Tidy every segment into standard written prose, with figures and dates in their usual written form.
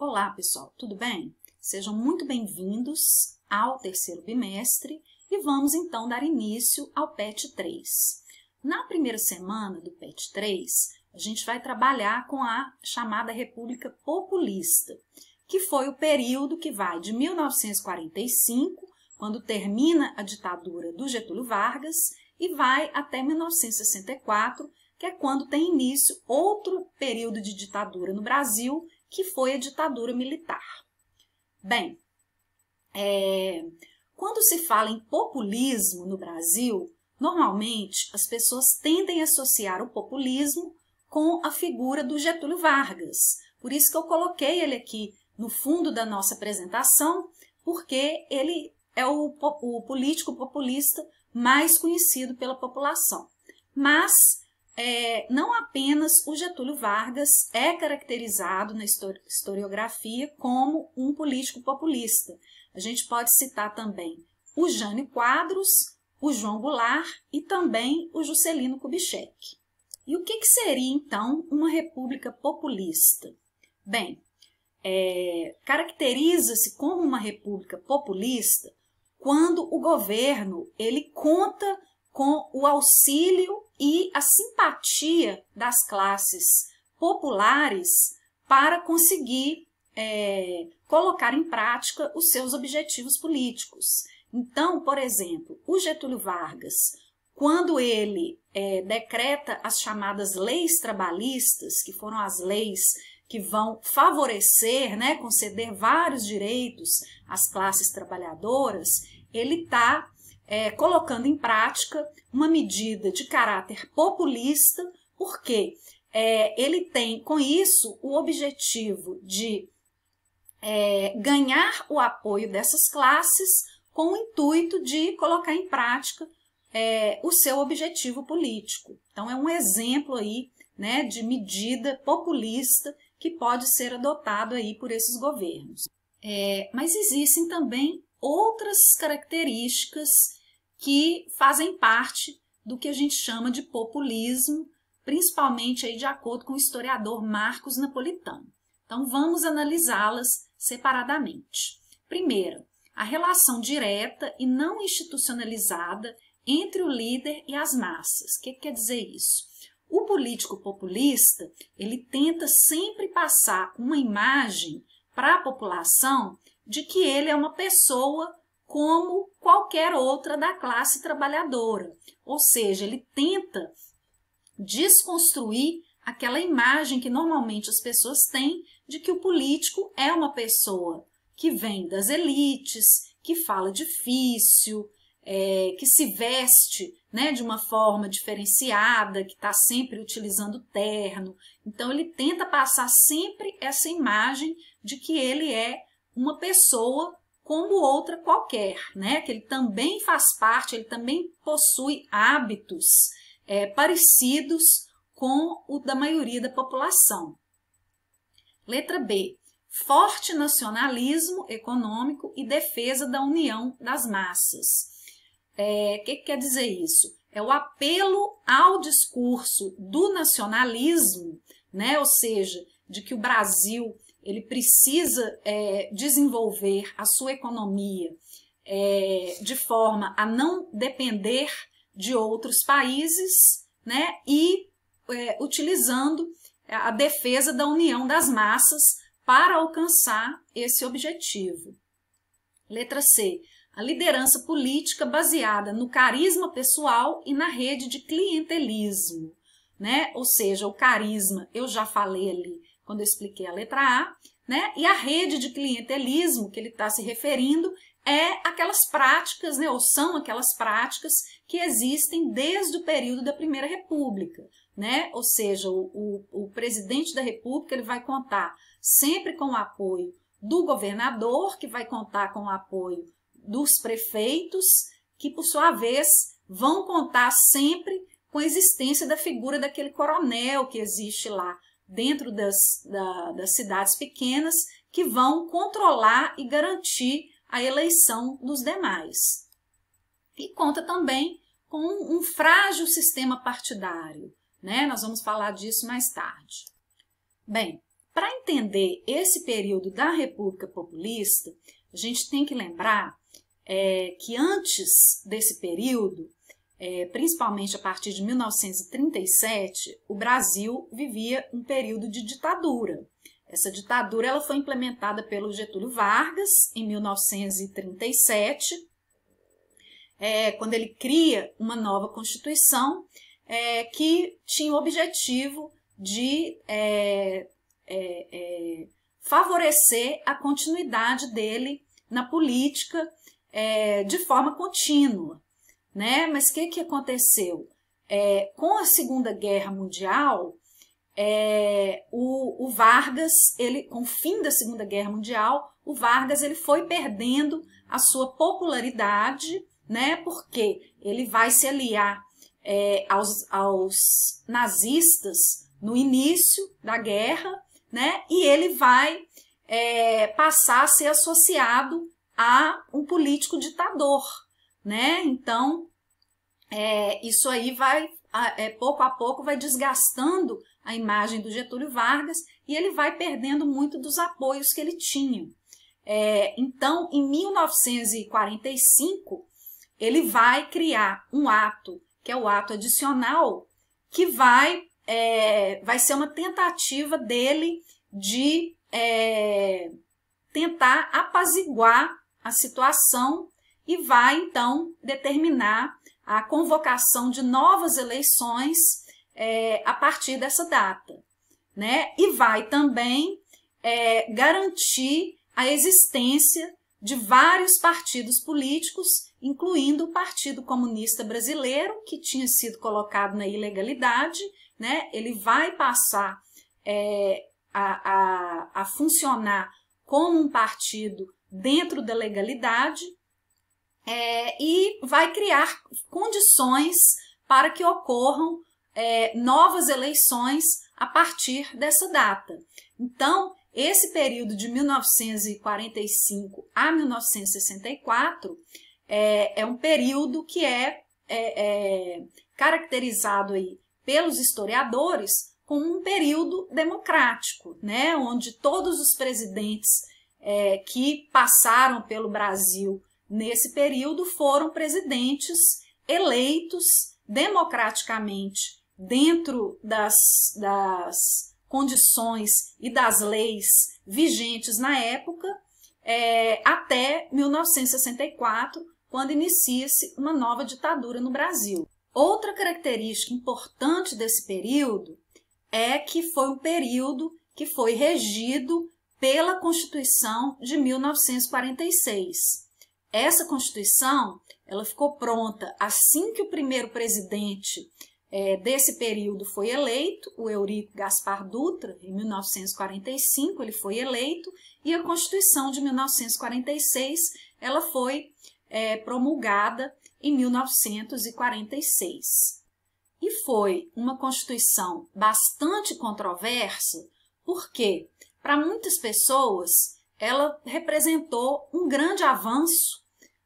Olá, pessoal, tudo bem? Sejam muito bem-vindos ao terceiro bimestre e vamos então dar início ao PET 3. Na primeira semana do PET 3, a gente vai trabalhar com a chamada República Populista, que foi o período que vai de 1945, quando termina a ditadura do Getúlio Vargas, e vai até 1964, que é quando tem início outro período de ditadura no Brasil, que foi a ditadura militar. Bem, quando se fala em populismo no Brasil, normalmente as pessoas tendem a associar o populismo com a figura do Getúlio Vargas. Por isso que eu coloquei ele aqui no fundo da nossa apresentação, porque ele é o político populista mais conhecido pela população. Mas não apenas o Getúlio Vargas é caracterizado na historiografia como um político populista. A gente pode citar também o Jânio Quadros, o João Goulart e também o Juscelino Kubitschek. E o que seria, então, uma república populista? Bem, caracteriza-se como uma república populista quando o governo ele conta com o auxílio e a simpatia das classes populares para conseguir colocar em prática os seus objetivos políticos. Então, por exemplo, o Getúlio Vargas, quando ele decreta as chamadas leis trabalhistas, que foram as leis que vão favorecer, conceder vários direitos às classes trabalhadoras, ele está colocando em prática uma medida de caráter populista, porque ele tem, com isso, o objetivo de ganhar o apoio dessas classes com o intuito de colocar em prática o seu objetivo político. Então, é um exemplo aí, de medida populista que pode ser adotado aí por esses governos. Mas existem também outras características que fazem parte do que a gente chama de populismo, principalmente aí de acordo com o historiador Marcos Napolitano. Então, vamos analisá-las separadamente. Primeiro, a relação direta e não institucionalizada entre o líder e as massas. O que quer dizer isso? O político populista, ele tenta sempre passar uma imagem para a população de que ele é uma pessoa como qualquer outra da classe trabalhadora. Ou seja, ele tenta desconstruir aquela imagem que normalmente as pessoas têm de que o político é uma pessoa que vem das elites, que fala difícil, que se veste de uma forma diferenciada, que está sempre utilizando terno. Então, ele tenta passar sempre essa imagem de que ele é uma pessoa como outra qualquer, que ele também faz parte, ele também possui hábitos parecidos com o da maioria da população. Letra B. Forte nacionalismo econômico e defesa da união das massas. O que quer dizer isso? É o apelo ao discurso do nacionalismo, ou seja, de que o Brasil ele precisa desenvolver a sua economia de forma a não depender de outros países, e utilizando a defesa da união das massas para alcançar esse objetivo. Letra C. A liderança política baseada no carisma pessoal e na rede de clientelismo, Ou seja, o carisma, eu já falei ali quando eu expliquei a letra A, E a rede de clientelismo que ele está se referindo é aquelas práticas, ou são aquelas práticas que existem desde o período da Primeira República, Ou seja, o presidente da República ele vai contar sempre com o apoio do governador, que vai contar com o apoio dos prefeitos, que por sua vez vão contar sempre com a existência da figura daquele coronel que existe lá dentro das cidades pequenas, que vão controlar e garantir a eleição dos demais. E conta também com um frágil sistema partidário, Nós vamos falar disso mais tarde. Bem, Para entender esse período da República Populista, a gente tem que lembrar que antes desse período, principalmente a partir de 1937, o Brasil vivia um período de ditadura. Essa ditadura ela foi implementada pelo Getúlio Vargas em 1937, quando ele cria uma nova Constituição que tinha o objetivo de favorecer a continuidade dele na política de forma contínua, né? Mas o que aconteceu? Com a Segunda Guerra Mundial, o Vargas, com o fim da Segunda Guerra Mundial, o Vargas ele foi perdendo a sua popularidade, né? Porque ele vai se aliar aos nazistas no início da guerra, né? E ele vai passar a ser associado a um político ditador, né? Então, isso aí vai, pouco a pouco, vai desgastando a imagem do Getúlio Vargas e ele vai perdendo muito dos apoios que ele tinha. Então, em 1945, ele vai criar um ato, que é o ato adicional, que vai ser uma tentativa dele de tentar apaziguar a situação e vai, então, determinar a convocação de novas eleições a partir dessa data, né? E vai também garantir a existência de vários partidos políticos, incluindo o Partido Comunista Brasileiro, que tinha sido colocado na ilegalidade, né? Ele vai passar a funcionar como um partido dentro da legalidade e vai criar condições para que ocorram novas eleições a partir dessa data. Então, esse período de 1945 a 1964 é um período que é caracterizado aí pelos historiadores como um período democrático, né? Onde todos os presidentes que passaram pelo Brasil nesse período foram presidentes eleitos democraticamente dentro das condições e das leis vigentes na época, até 1964, quando inicia-se uma nova ditadura no Brasil. Outra característica importante desse período é que foi um período que foi regido pela Constituição de 1946. Essa Constituição ela ficou pronta assim que o primeiro presidente desse período foi eleito, o Eurico Gaspar Dutra, em 1945 ele foi eleito, e a Constituição de 1946 ela foi promulgada em 1946. E foi uma Constituição bastante controversa, porque para muitas pessoas ela representou um grande avanço,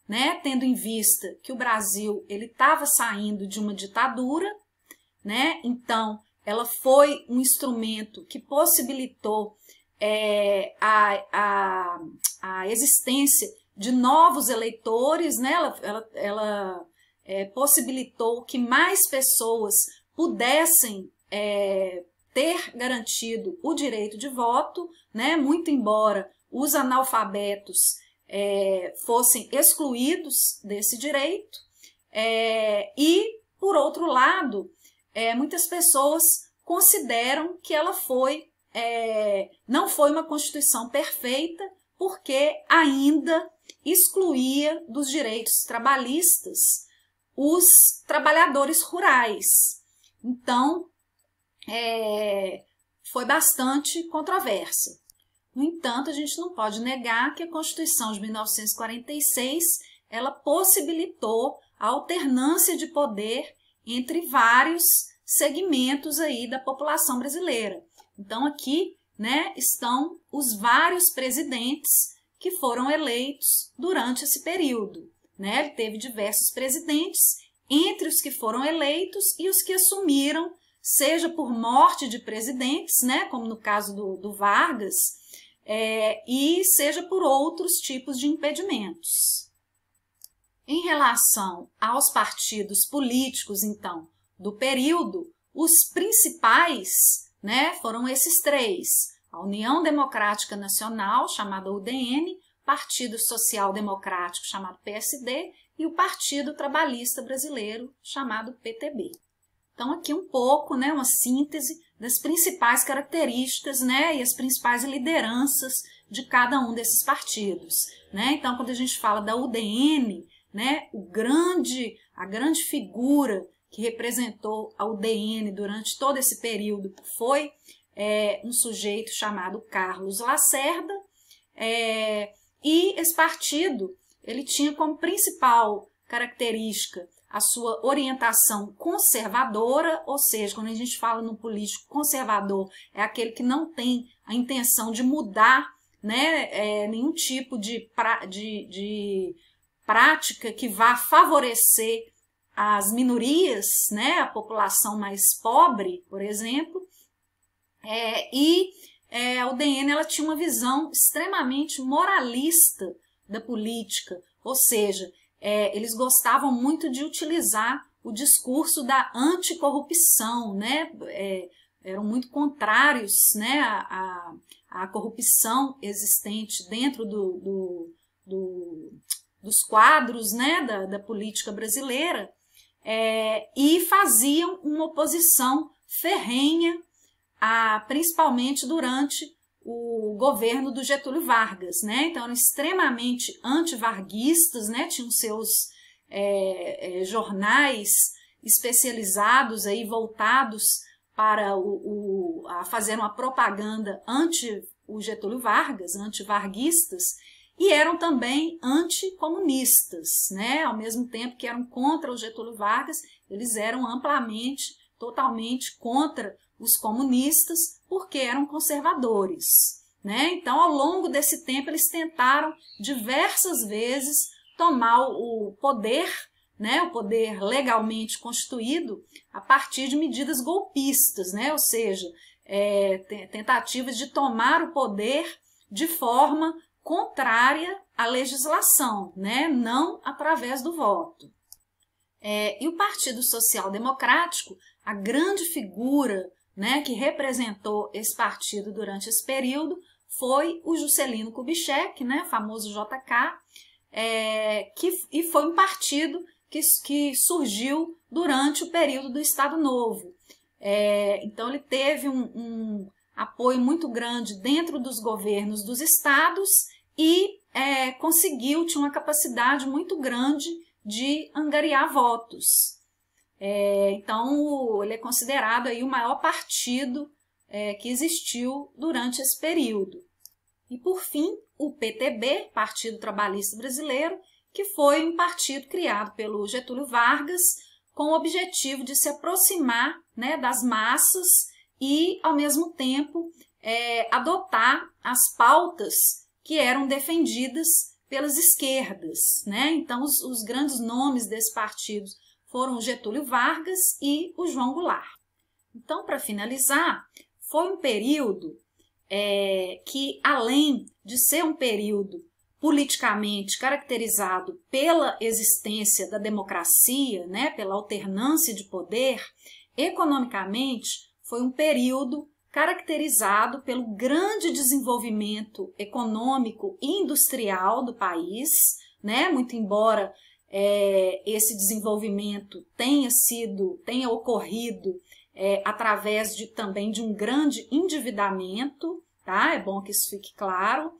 né, tendo em vista que o Brasil ele estava saindo de uma ditadura, né? Então, ela foi um instrumento que possibilitou a existência de novos eleitores, né? Ela possibilitou que mais pessoas pudessem ter garantido o direito de voto, né? Muito embora os analfabetos fossem excluídos desse direito. E, por outro lado, muitas pessoas consideram que ela não foi uma Constituição perfeita, porque ainda excluía dos direitos trabalhistas os trabalhadores rurais. Então, foi bastante controversa. No entanto, a gente não pode negar que a Constituição de 1946 ela possibilitou a alternância de poder entre vários segmentos aí da população brasileira. Então, aqui, né, estão os vários presidentes que foram eleitos durante esse período, né? Ele teve diversos presidentes, entre os que foram eleitos e os que assumiram seja por morte de presidentes, né, como no caso do Vargas, e seja por outros tipos de impedimentos. Em relação aos partidos políticos, então, do período, os principais, né, foram esses três: a União Democrática Nacional, chamada UDN, Partido Social Democrático, chamado PSD, e o Partido Trabalhista Brasileiro, chamado PTB. Então, aqui um pouco, né, uma síntese das principais características, né, e as principais lideranças de cada um desses partidos, né? Então, quando a gente fala da UDN, né, a grande figura que representou a UDN durante todo esse período foi um sujeito chamado Carlos Lacerda, e esse partido ele tinha como principal característica a sua orientação conservadora, ou seja, quando a gente fala no político conservador, é aquele que não tem a intenção de mudar, né, nenhum tipo de prática que vá favorecer as minorias, né, a população mais pobre, por exemplo, a UDN ela tinha uma visão extremamente moralista da política, ou seja, eles gostavam muito de utilizar o discurso da anticorrupção, né? Eram muito contrários, né, à corrupção existente dentro dos quadros, né, da política brasileira, e faziam uma oposição ferrenha, principalmente durante o governo do Getúlio Vargas, né? Então eram extremamente antivarguistas, né? Tinham seus jornais especializados aí voltados para a fazer uma propaganda anti o Getúlio Vargas, antivarguistas, e eram também anticomunistas, né? Ao mesmo tempo que eram contra o Getúlio Vargas, eles eram amplamente, totalmente contra os comunistas, porque eram conservadores, né? Então, ao longo desse tempo, eles tentaram diversas vezes tomar o poder, né? O poder legalmente constituído a partir de medidas golpistas, né? Ou seja, tentativas de tomar o poder de forma contrária à legislação, né? Não através do voto. E o Partido Social Democrático, a grande figura, né, que representou esse partido durante esse período foi o Juscelino Kubitschek, né, famoso JK, e foi um partido que surgiu durante o período do Estado Novo. Então ele teve um apoio muito grande dentro dos governos dos estados e tinha uma capacidade muito grande de angariar votos. Então, ele é considerado aí o maior partido que existiu durante esse período. E, por fim, o PTB, Partido Trabalhista Brasileiro, que foi um partido criado pelo Getúlio Vargas com o objetivo de se aproximar, né, das massas e, ao mesmo tempo, adotar as pautas que eram defendidas pelas esquerdas, né? Então, os grandes nomes desse partido foram o Getúlio Vargas e o João Goulart. Então, para finalizar, foi um período que, além de ser um período politicamente caracterizado pela existência da democracia, né, pela alternância de poder, economicamente foi um período caracterizado pelo grande desenvolvimento econômico e industrial do país, né, muito embora esse desenvolvimento tenha ocorrido através também de um grande endividamento, tá? É bom que isso fique claro,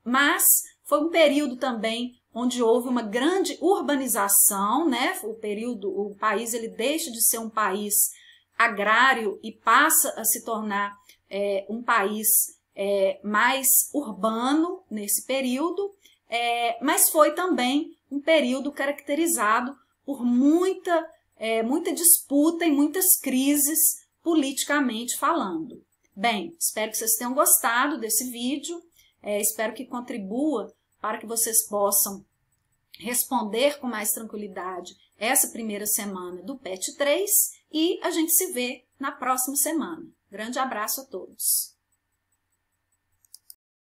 mas foi um período também onde houve uma grande urbanização, né? O país ele deixa de ser um país agrário e passa a se tornar um país mais urbano nesse período, mas foi também um período caracterizado por muita disputa e muitas crises politicamente falando. Bem, espero que vocês tenham gostado desse vídeo, espero que contribua para que vocês possam responder com mais tranquilidade essa primeira semana do PET 3 e a gente se vê na próxima semana. Grande abraço a todos!